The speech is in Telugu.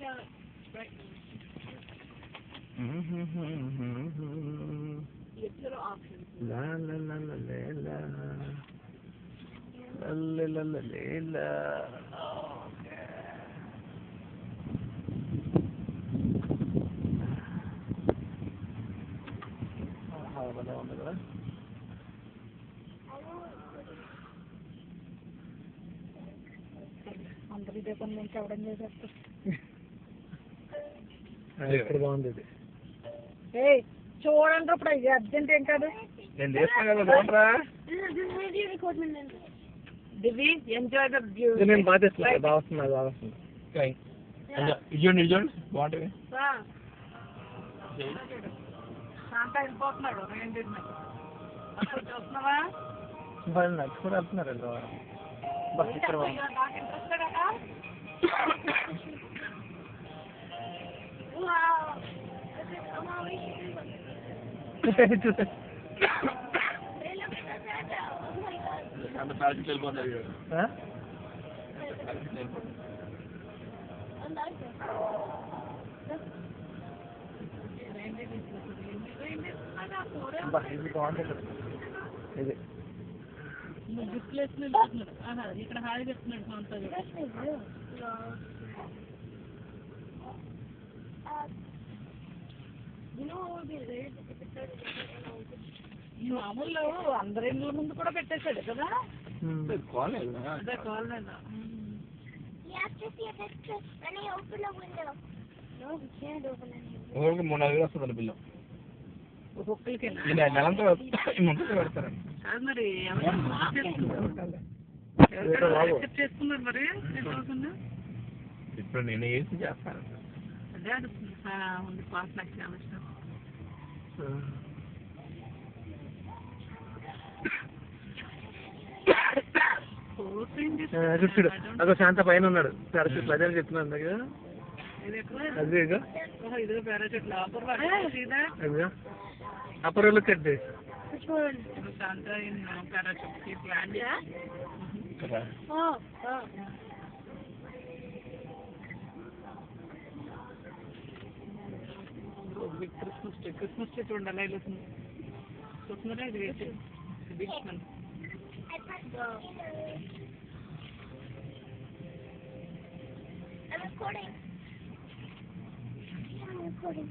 La la la la la la la la la la. భలే ఉంది కదా. అందరూ ఇదే పని నుంచి అవడం చేసేస్తారు. ఇక్కడ బాగుంది ఇది. చూడండి ఇప్పుడు ఇది అర్జెంట్ ఏం కాదు. నేను చేస్తాను కదా చూడరా. దివి ఎంజాయ్ ద వ్యూ. నేను బాగా చేస్తున్నా, బాగా వస్తుంది బాగా వస్తుంది. ఇజోండి ఇజోండి బాగుంటుంది. శాంత వెళ్ళిపోతున్నాడు అప్పుడు చూస్తున్నావా. వాళ్ళు నడుచుకుని వెళ్తున్నారు. నాకు ఇంట్రెస్టెడ్ అట. ఇది ఇక్కడ హాయి చెప్తున్నాడు సొంతగా. ఈ మామూలు అందరి ఇళ్ళ ముందు కూడా పెట్టేశాడు కదా. అదే కాలేదా. ఊరికి 3-4 వస్తుంది బిల్లు. నెలంతా పెడతారండి. మరి చేసుకున్నారు మరి ఇప్పుడు నేను ఏసి చేస్తాను. అదే ఉంది పాట నాకు చాలా ఇష్టం. చూడు అదో శాంత పైన ఉన్నాడు. పారాషూట్ అదే చెప్తున్నాను కదా. అదే ఇదిగో parachute upper look at this. Shanta parachute plan. Christmas tree చూడండి అలా వెళ్తుంది. చూస్తున్నారా ఇది వేసి I'm recording.